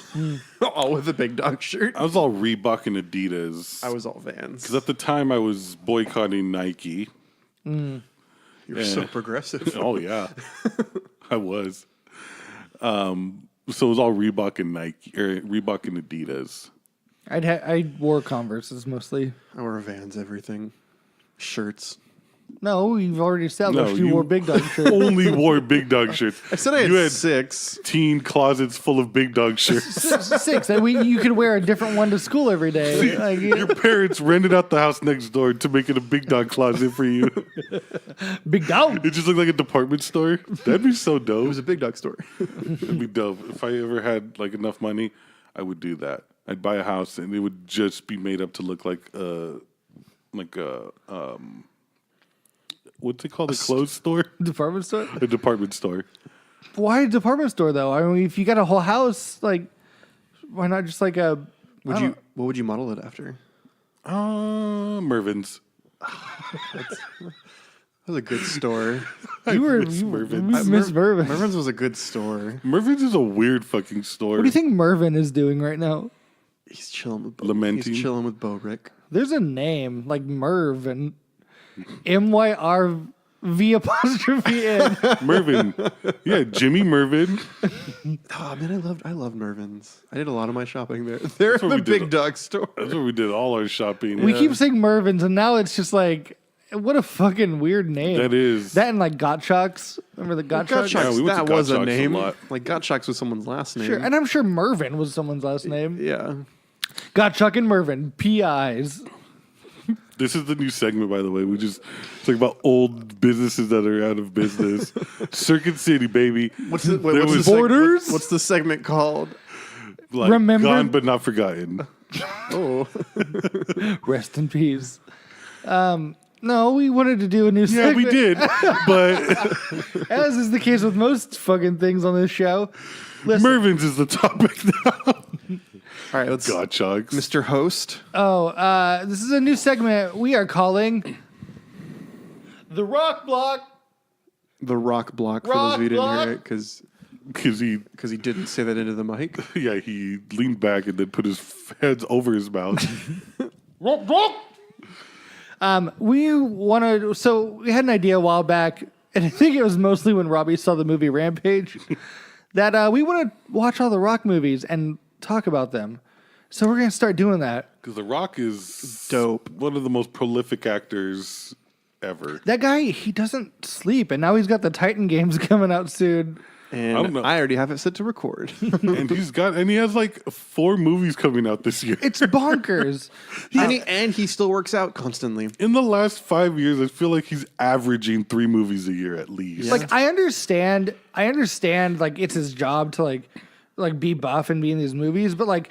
All with a big dog shirt. I was all Reebok and Adidas. I was all Vans. Because at the time I was boycotting Nike. You're so progressive. Oh yeah, I was. So it was all Reebok and Nike or Reebok and Adidas. I wore Converses mostly. I wear Vans everything. Shirts. No, you've already established No, you you- wore big dog shirts. Only wore big dog shirts. I said I had You had 6. teen closets full of big dog shirts. 6. And you could wear a different one to school every day. Like, Your parents rented out the house next door to make it a big dog closet for you. big dog. It just looked like a department store. That'd be so It dope. was a big dog store. That'd be dope. If I ever had like enough money, I would do that. I'd buy a house and it would just be made up to look like a what's it called? A clothes store? Department store? A department store. Why a department store though? I mean, if you got a whole house, like, why not just like a? What would you model it after? Mervin's. That was a good store. You were miss you Mervin's. Miss Mervin. Mervin's was a good store. Mervin's is a weird fucking store. What do you think Mervin is doing right now? He's chilling with Lamenting. He's chilling with Bo Rick. There's a name like Merv and MYRV apostrophe N. Mervin. Yeah, Jimmy Mervin. Oh man, I love Mervin's. I did a lot of my shopping there. They're what the we did. big dog store. That's where we did all our shopping. We keep saying Mervin's, and now it's just like, what a fucking weird name. That is. That and like Gottschalks. Remember the Gottschalks? Yeah, we went to that was a Gottschalks a name. lot. Like Gottschalks was someone's last name. Sure, and I'm sure Mervin was someone's last name. Yeah. Gottschalk and Mervin, PIs. This is the new segment, by the way. We just talk about old businesses that are out of business. Circuit City, baby. What's the Borders? What's the segment called? Like, Remember- gone but not forgotten. Oh, Rest in peace. No, we wanted to do a new Yeah, segment. we did. But As is the case with most fucking things on this show. Listen, Mervin's is the topic now. all right. Let's, Gottschalks. Mr. Host. this is a new segment we are calling The Rock Block. The Rock Block, for Rock those of you who didn't Block. hear it, because Because he didn't say that into the mic. he leaned back and then put his hands over his mouth. Rock Block. We wanted, so we had an idea a while back, and I think it was mostly when Robbie saw the movie Rampage, that we want to watch all the Rock movies and talk about them. So we're going to start doing that. Because The Rock is Dope. one of the most prolific actors ever. That guy, he doesn't sleep, and now he's got the Titan games coming out soon. And I don't know. I already have it set to record. And he has like 4 movies coming out this year. It's bonkers. and he still works out constantly. In the last 5 years, I feel like he's averaging 3 movies a year at least. Like I understand like it's his job to like be buff and be in these movies, but like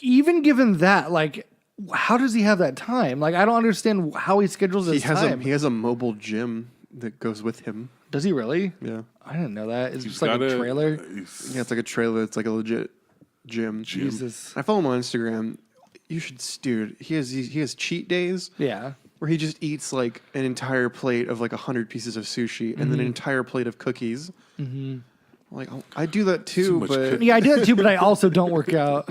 even given that, like how does he have that time? Like I don't understand how he schedules his time. He has a mobile gym that goes with him. Does he really? Yeah. I didn't know that. It's He's just like a trailer. Yeah, it's like a trailer. It's like a legit gym. Jesus. I follow him on Instagram. You should, dude. He has cheat days Yeah. where he just eats like an entire plate of like 100 pieces of sushi and then an entire plate of cookies. Mm-hmm. Like I do that too, much but Yeah, I do that too, but I also don't work out.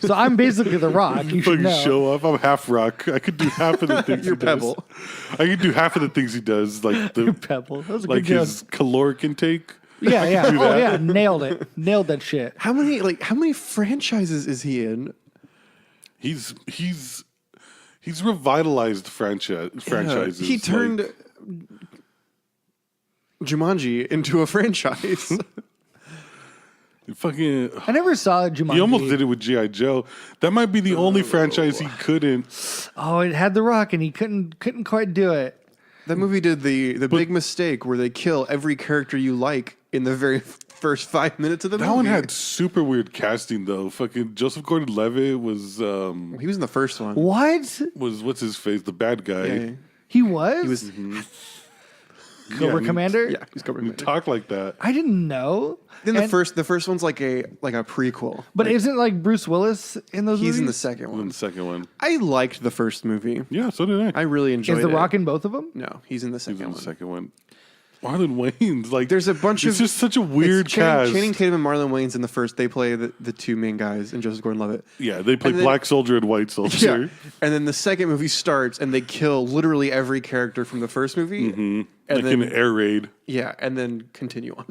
So I'm basically the Rock. You should Fucking know. show up. I'm half Rock. I could do half of the things You're he does. Pebble. I could do half of the things he does, like You're the Pebble. That was a like good his joke. caloric intake. Yeah, yeah. do Oh that. yeah, nailed it. Nailed that shit. how many franchises is he in? He's revitalized franchises. He turned like, Jumanji into a franchise. fucking. I never saw Jumanji. He almost did it with G.I. Joe. That might be the only franchise he couldn't. Oh, it had The Rock, and he couldn't quite do it. That movie did the big mistake where they kill every character you like in the very first 5 minutes of the movie. That one had super weird casting though. Fucking Joseph Gordon-Levitt was He was in the first one. What? what's his face, the bad guy. Yeah, He was? he was. Cobra Yeah, Commander? Yeah, he's Cobra He Commander. talked like that. I didn't know. Then the And- first one's like a prequel. But isn't like Bruce Willis in those He's in the movies? second In one. the second one, I liked the first movie. yeah, so did I. I really enjoyed Is it. The Rock in both of them? No, he's in the He second was in one. the second one. Marlon Wayans, like There's a bunch it's of. just such a weird It's Channing, cast. Channing Tatum and Marlon Wayans in the first. They play the two main guys, and Joseph Gordon-Levitt. Yeah, they play And then- Black Soldier and White Soldier. Yeah. And then the second movie starts, and they kill literally every character from the first movie. And Like then, an air raid. yeah, and then continue on.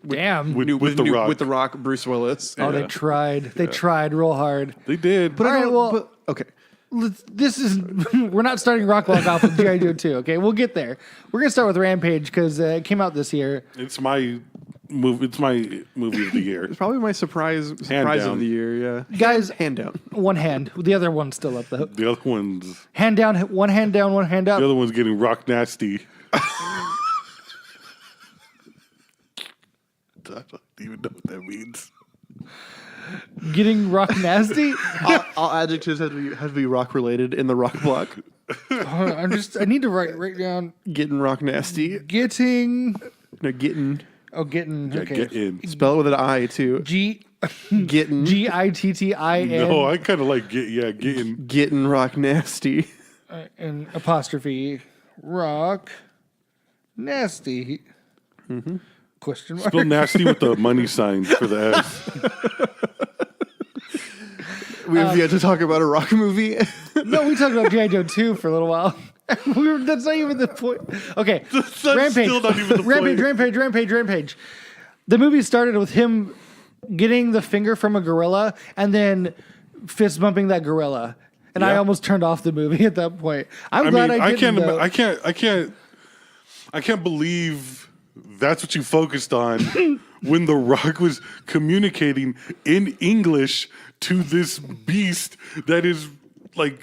Damn. With The Rock. With The Rock, Bruce Willis. Oh, they tried. They tried real hard. They did. All right, well, okay. this is we're not starting Rock Walk off with G.I. Joe 2, okay? We'll get there. We're going to start with Rampage because it came out this year. It's my movie. It's my movie of the year. It's probably my surprise down. of the year, yeah. Guys, Hand down. one hand. The other one's still up, though. The other one's Hand down, one hand down, one hand up. the other one's getting rock nasty. I don't even know what that means. Getting rock nasty. All adjectives have to be rock related in the rock block. I need to write down Getting rock nasty. getting. No, getting. Oh, getting. Yeah, Okay. get in. Spell it with an I, too. Getting. Gittin. No, I kind of like getting. Getting rock nasty. And apostrophe rock nasty. Question mark. Spell nasty with the money sign for the S. We have yet to talk about a rock movie. No, we talked about G.I. Joe 2 for a little while. That's not even the point. Okay. That's Rampage. still not even the Rampage, point. Rampage. The movie started with him getting the finger from a gorilla and then fist bumping that gorilla. And I Yeah. almost turned off the movie at that point. I'm glad I didn't. Though. I can't believe that's what you focused on when The Rock was communicating in English to this beast that is like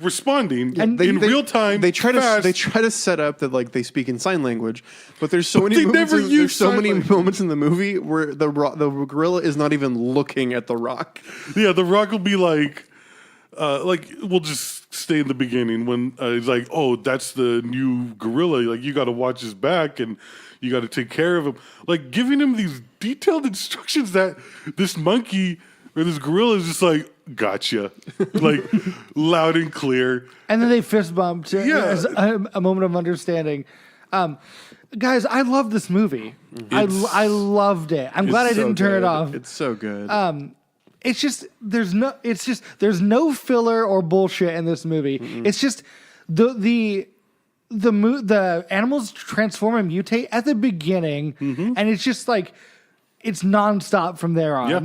responding And in real time. They try fast. to set up that like they speak in sign language, but there's so many they moments never use sign language. moments in the movie where the gorilla is not even looking at the rock. Yeah, The Rock will be like we'll just stay in the beginning when he's like, oh, that's the new gorilla. Like, you got to watch his back and you got to take care of him. Like, giving him these detailed instructions that this monkey or this gorilla is just like, gotcha. Like, loud and clear. And then they fist bumped as a moment of understanding. Guys, I love this movie. I loved it. I'm glad I didn't turn it off. It's so good. It's just there's no filler or bullshit in this movie. It's just the animals transform and mutate at the beginning, and it's just like it's nonstop from there on. Yeah.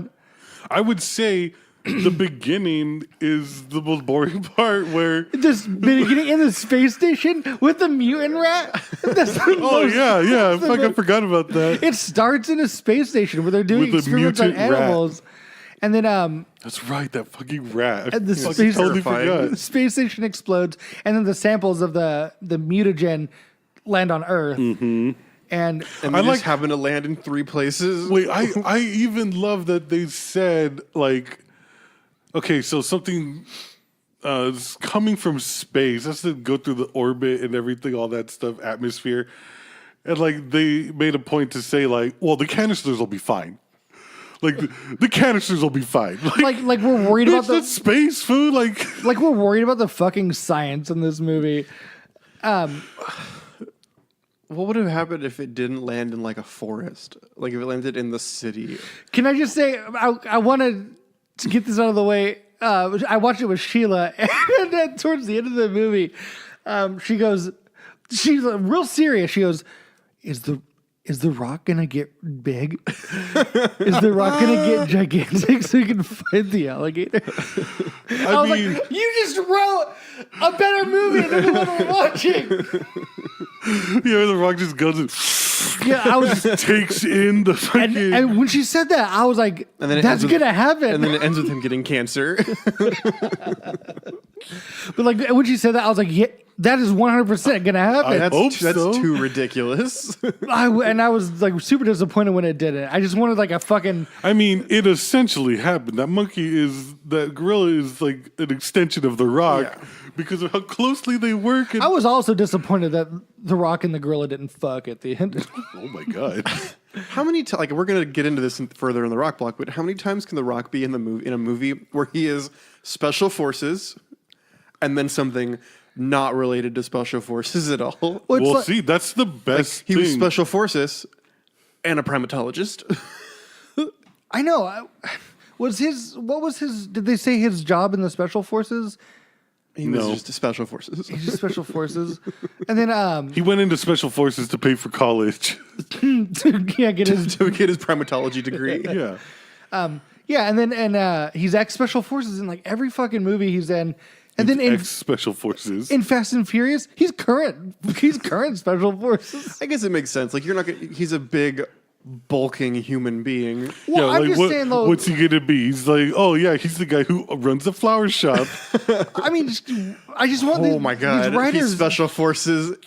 I would say the beginning is the most boring part where. This beginning in the space station with the mutant rat. That's the Oh most- yeah. I fucking forgot about that. It starts in a space station where they're doing With the experiments on mutant rat. animals, and then That's right, that fucking rat. I And the fucking space- totally terrifying. forgot. the space station explodes, and then the samples of the mutagen land on Earth, and And they I just like- happen to land in 3 places. Wait, I even love that they said like, okay, so something is coming from space. Has to go through the orbit and everything, all that stuff, atmosphere, and like they made a point to say like, well, the canisters will be fine. Like the canisters will be fine. like we're worried about Bitch, the that's space food. like we're worried about the fucking science in this movie. What would have happened if it didn't land in like a forest? Like if it landed in the city? Can I just say I wanted to get this out of the way. I watched it with Sheila, and then towards the end of the movie, she's real serious. She goes, Is the rock gonna get big? Is the rock gonna get gigantic so you can fight the alligator? I was mean- like, you just wrote a better movie than the one we're watching. Yeah, the rock just goes and Yeah, I was, takes in the fucking. and when she said that, I was like, And then it that's ends with- gonna happen. And then it ends with him getting cancer. But like when she said that, I was like, yeah, that is 100% gonna happen. Hope That's so. too ridiculous. I was like super disappointed when it didn't. I just wanted like a fucking. I mean, it essentially happened. That gorilla is like an extension of the rock Yeah. because of how closely they work. And, I was also disappointed that the Rock and the gorilla didn't fuck at the end. oh my god! How many times? Like we're gonna get into this further in the Rock block, but how many times can the Rock be in a movie where he is special forces, and then something not related to special forces at all? Well, it's Well, like- see, that's the best He thing. was special forces and a primatologist. I know. What was his? Did they say his job in the special forces? He was No. just special forces. He's just special forces, and then He went into special forces to pay for college. yeah, get his to get his primatology degree. Yeah, yeah, and then he's ex special forces in like every fucking movie he's in, and then ex special forces. in Fast and Furious he's current special forces. I guess it makes sense. Like you're not. He's a big, bulking human being. Well, I'm just saying though. what's he gonna be? He's like, oh yeah, he's the guy who runs the flower shop. I mean, I just want. Oh my god! these writers. He's special forces,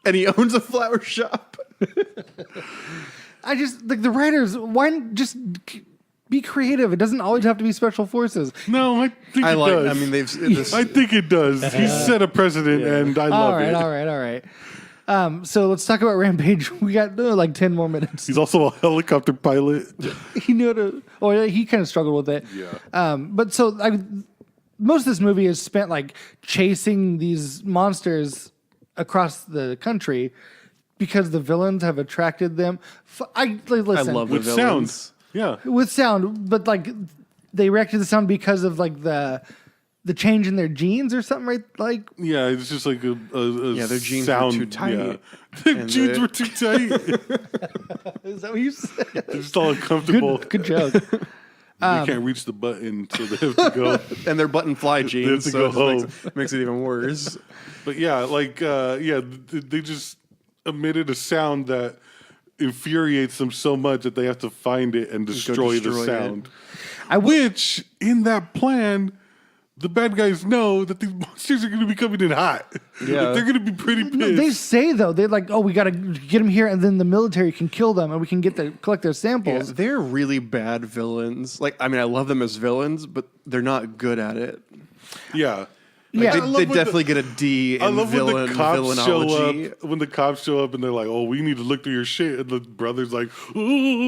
and he owns a flower shop. I just like the writers. Why just be creative? It doesn't always have to be special forces. No, I think I it like. does. I mean, they've. This, I think it does. He's set a precedent, and I love it. All right. So let's talk about Rampage. We got like 10 more minutes. He's also a helicopter pilot. He knew how to, or he kind of struggled with it. Yeah. But so most of this movie is spent like chasing these monsters across the country because the villains have attracted them. Listen, I love the With villains. sounds. Yeah. with sound, but like they react to the sound because of like the change in their genes or something, right? Like Yeah, it's just like a their jeans sound, were too tight. Yeah. Their And jeans the- were too tight. is that what you said? They're just all uncomfortable. Good joke. They can't reach the button, so they have to go. And they're button fly jeans, to so go it just makes it even worse. But yeah, they just emitted a sound that infuriates them so much that they have to find it and destroy the destroy it. sound. Which, in that plan, the bad guys know that these monsters are going to be coming in hot. Yeah. Like, they're going to be pretty pissed. They say though they're like, oh, we got to get them here, and then the military can kill them, and we can collect their Yeah, samples. they're really bad villains. Like, I mean, I love them as villains, but they're not good at it. Yeah. Yeah. They, I love they when definitely get a D in I love when the cops villainology. show up. When the cops show up and they're like, "Oh, we need to look through your shit," and the brother's like, "Oh,"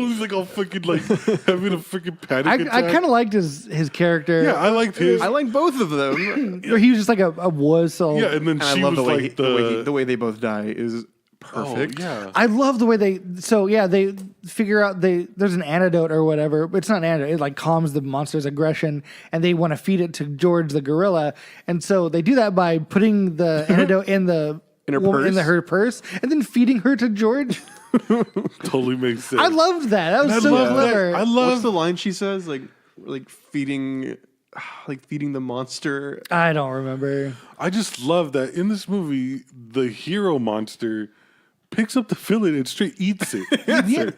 he's like all fucking like having a freaking panic I attack. kind of liked his character. Yeah, I liked his. I like both of them. Where he was just like a wuss. Yeah, and then And I she love was the way, like the way they both die is perfect. Oh, yeah. I love the way they. So yeah, they figure out there's an antidote or whatever. But it's not an antidote. It like calms the monster's aggression, and they want to feed it to George the gorilla. And so they do that by putting the antidote in the In her purse? purse, and then feeding her to George. Totally makes sense. I loved that. That was I so love that. clever. I What's love the line she says? Like feeding like feeding the monster. I don't remember. I just love that in this movie, the hero monster picks up the villain and straight eats it.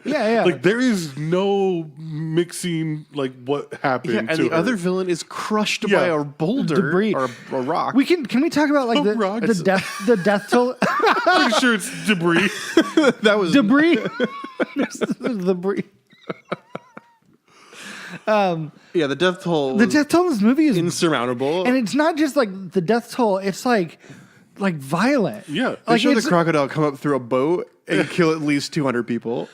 Yeah. Like there is no mixing like what happened. Yeah, and to the her. other villain is crushed by a boulder Debris. or a rock. Can we talk about like rock. the death toll Pretty sure it's debris. that was debris? Debris. yeah. The death toll. The death toll in this movie is insurmountable. and it's not just like the death toll. It's like violent. Yeah. they like show the it's- crocodile come up through a boat and kill at least 200 people.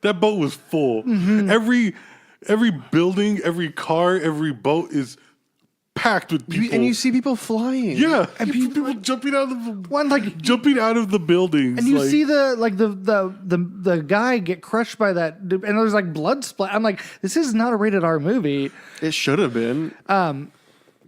That boat was full. Mm-hmm. Every building, every car, every boat is packed with people. And you see people flying. yeah, and people jumping out of the One like jumping out of the buildings. and you like, see the guy get crushed by that, and there's like blood splat. I'm like, this is not a rated R movie. It should have been.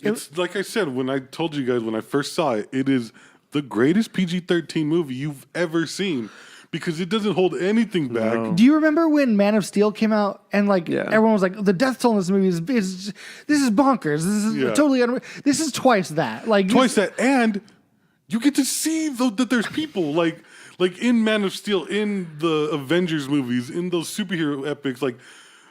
it's like I said when I told you guys when I first saw it. It is the greatest PG-13 movie you've ever seen because it doesn't hold anything back. No. Do you remember when Man of Steel came out and like Yeah. everyone was like, the death toll in this movie is this is bonkers. This is Yeah. totally this is twice that. Like Twice that, and you get to see that there's people like in Man of Steel, in the Avengers movies, in those superhero epics, like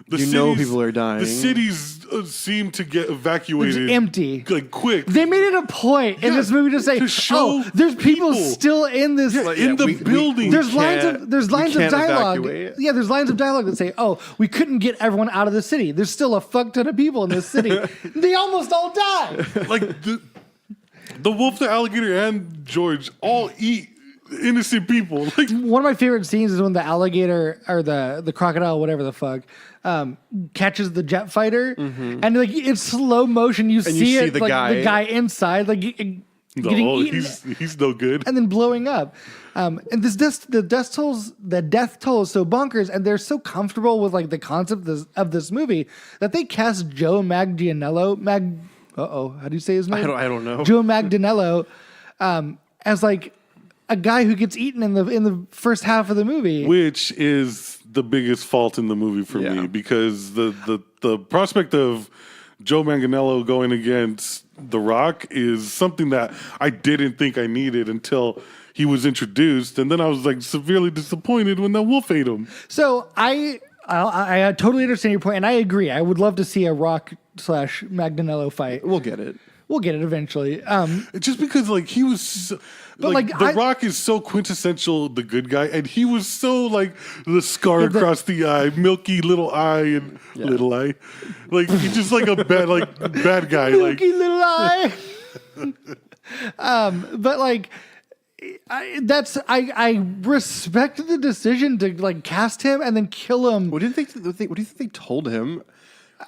the You know people are dying. The cities seem to get It's evacuated, empty. like quick. They made it a point in Yeah, this movie to say, to show there's people people. still in this. in the building. There's lines of can't dialogue. evacuate. Yeah, there's lines of dialogue that say, "Oh, we couldn't get everyone out of the city. There's still a fuck ton of people in this city. They almost all died." Like the wolf, the alligator, and George all eat innocent people. Like One of my favorite scenes is when the alligator or the crocodile, whatever the fuck, catches the jet fighter, and like in slow motion, you see see it, the like guy. the guy inside, like getting eaten. he's no good. And then blowing up. And the death toll is so bonkers, and they're so comfortable with like the concept of this movie that they cast Joe Magdanello. How do you say his name? I don't know. Joe Magdanello, as like a guy who gets eaten in the first half of the movie. Which is the biggest fault in the movie for Yeah. me because the prospect of Joe Manganiello going against The Rock is something that I didn't think I needed until he was introduced, and then I was like severely disappointed when that wolf ate him. So I totally understand your point, and I agree. I would love to see a Rock / Magdanello fight. We'll get it. We'll get it eventually. Just because like he was so, But, like, The I- Rock is so quintessential the good guy, and he was so like the scar the- across the eye, milky little eye and little eye. Like he's just like a bad guy. Like Milky little eye. But like, I respect the decision to like cast him and then kill him. What do you think they told him?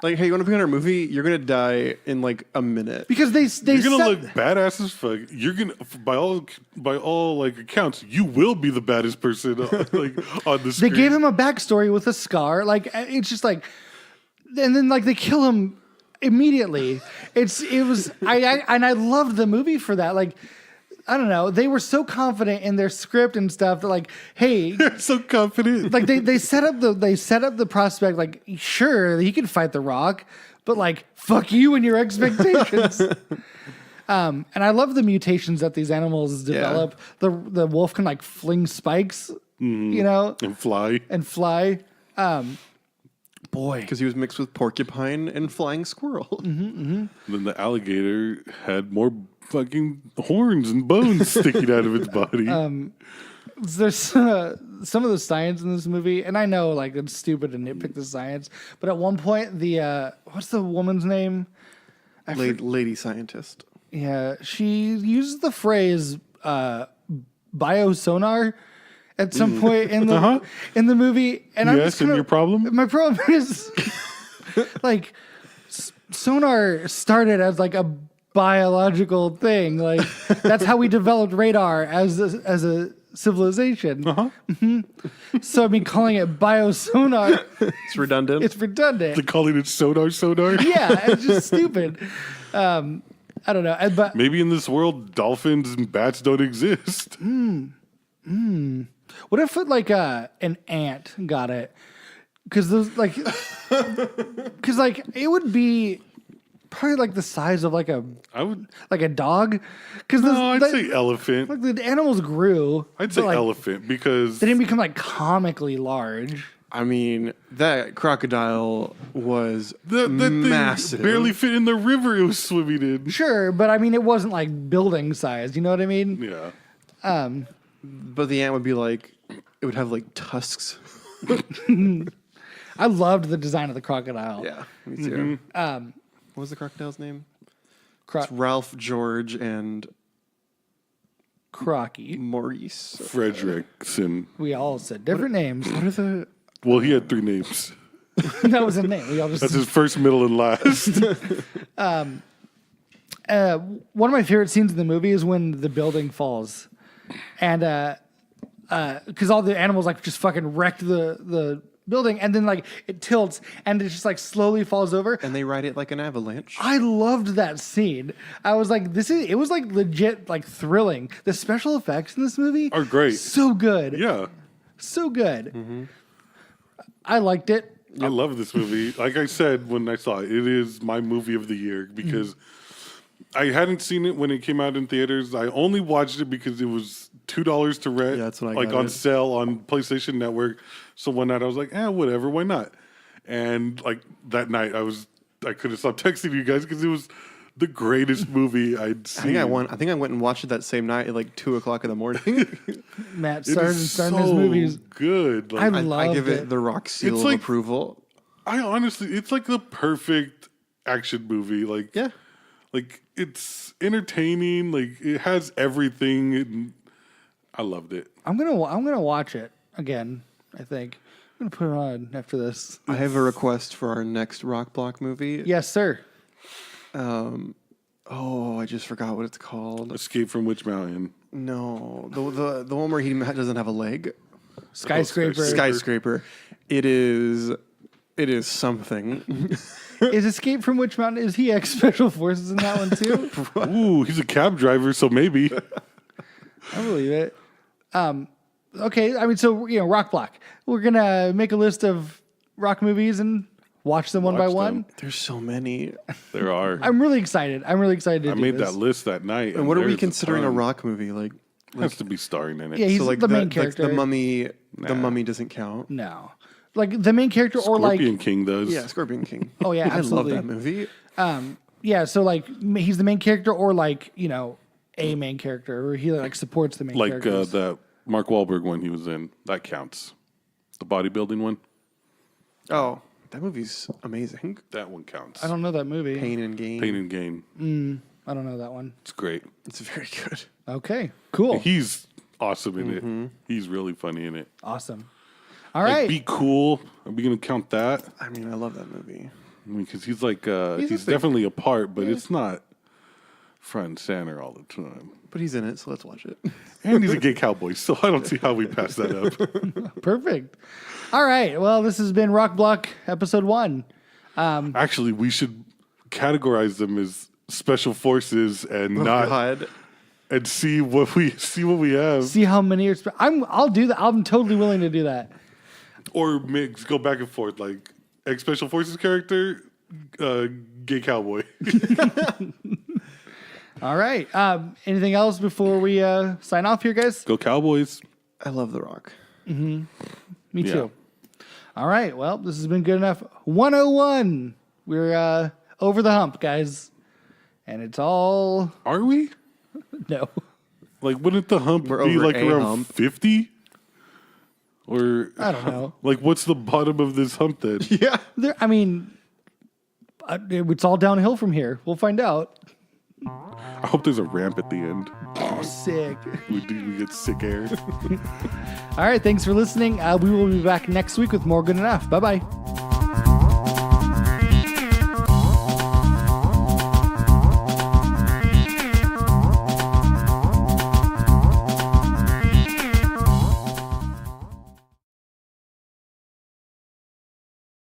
Like, hey, you want to be on our movie? You're gonna die in like a minute. Because they you're gonna said, look badass as fuck. You're gonna by all like accounts, you will be the baddest person like on the they screen. gave him a backstory with a scar. Like it's just like, and then like they kill him immediately. I loved the movie for that. Like, I don't know. They were so confident in their script and stuff that like, hey, so confident. like they set up the prospect like, sure, he can fight the Rock, but like, fuck you and your expectations. And I love the mutations that these animals develop. The wolf can like fling spikes, you know, and fly. and fly. Boy, Because he was mixed with porcupine and flying squirrel. Then the alligator had more fucking horns and bones sticking out of its body. there's some of the science in this movie, and I know like it's stupid to nitpick the science, but at one point the what's the woman's name? Lady scientist. Yeah, she uses the phrase biosonar at some point in the movie, and I'm Yes, just and kinda, your problem? My problem is like sonar started as like a biological thing, like that's how we developed radar as a civilization. So I mean, calling it biosonar, It's redundant. it's redundant. They're calling it sonar. Yeah, it's just stupid. I don't know, but Maybe in this world, dolphins and bats don't exist. what if like an ant got it? Because those like, because like it would be probably like the size of like a dog. Because I'd say elephant. Like the animals grew. I'd say but, like, elephant because they didn't become like comically large. I mean, that crocodile was that massive. thing barely fit in the river it was swimming in. Sure, but I mean, it wasn't like building size. You know what I mean? Yeah. But the ant would be like, it would have like tusks. I loved the design of the crocodile. Yeah, me too. Mm-hmm. What was the crocodile's name? It's Ralph, George, and Crocky. Maurice. Fredrickson. We all said different names. What are the... Well, he had 3 names. That was a name. We all just That's his first, middle, and last. one of my favorite scenes in the movie is when the building falls, and because all the animals like just fucking wrecked the building, and then like it tilts and it just like slowly falls over. And they ride it like an avalanche. I loved that scene. I was like, it was like legit like thrilling. The special effects in this movie Are great. So good. Yeah. So good. I liked it. I love this movie. Like I said when I saw it, it is my movie of the year because I hadn't seen it when it came out in theaters. I only watched it because it was $2 to rent, Yeah, that's when I like got on it. sale on PlayStation Network. So one night I was like, whatever, why not? And like that night I couldn't stop texting you guys because it was the greatest movie I'd seen. I think I went and watched it that same night at like 2:00 in the morning. Matt It started is his so movies. good. I Like, loved I give it. it the rock seal It's of like- approval. I honestly, it's like the perfect action movie. Like, Yeah. like it's entertaining. Like it has everything. And I loved it. I'm gonna watch it again. I think I'm gonna put it on after this. I have a request for our next Rock Block movie. Yes, sir. Oh, I just forgot what it's called. Escape from Witch Mountain. No, the one where he doesn't have a leg. Skyscraper. Skyscraper. It is something. Is Escape from Witch Mountain? Is he ex Special Forces in that one too? Ooh, he's a cab driver, so maybe. I believe it. Okay, I mean, so Rock Block. We're gonna make a list of rock movies and watch them one by Watch one. them. There's so many. There are. I'm really excited. I I made that list that night. And what are we there's considering a ton. rock movie? Like Has to be starring in it. Yeah, he's so like the main like character. the mummy. The Nah. mummy doesn't count. No, like the main character or Scorpion like King does. Yeah, Scorpion King. Oh, yeah, I love absolutely. that movie. yeah. So like he's the main character or like a main character or he like supports the main Like characters. the Mark Wahlberg one he was in. That counts. The bodybuilding one. Oh, that movie's amazing. That one counts. I don't know that movie. Pain and Gain. Pain and Gain. I don't know that one. It's great. It's very good. Okay, cool, He's awesome in it. He's really funny in it. awesome. All Like, right. Be Cool. Are we gonna count that? I mean, I love that movie. I mean, because he's like a he's big- definitely a part, but it's not front and center all the time. But he's in it, so let's watch it. And he's a gay cowboy, so I don't see how we pass that up. Perfect. All right. Well, this has been Rock Block episode 1. Actually, we should categorize them as special forces and Oh, not God. and see what we have, See how many are. I'll do that. I'm totally willing to do that. or mix, go back and forth, like ex special forces character, gay cowboy. All right. Anything else before we sign off here, guys? Go Cowboys. I love The Rock. Me Yeah. too. All right. Well, this has been good enough. 101. We're over the hump, guys. And it's all Are we? no. Like, wouldn't the hump We're be over like a around hump. 50? Or I don't know. like, what's the bottom of this hump then? Yeah. I mean, it's all downhill from here. We'll find out. I hope there's a ramp at the end. Oh, sick. We get sick air. All right. Thanks for listening. We will be back next week with more Good Enough. Bye bye.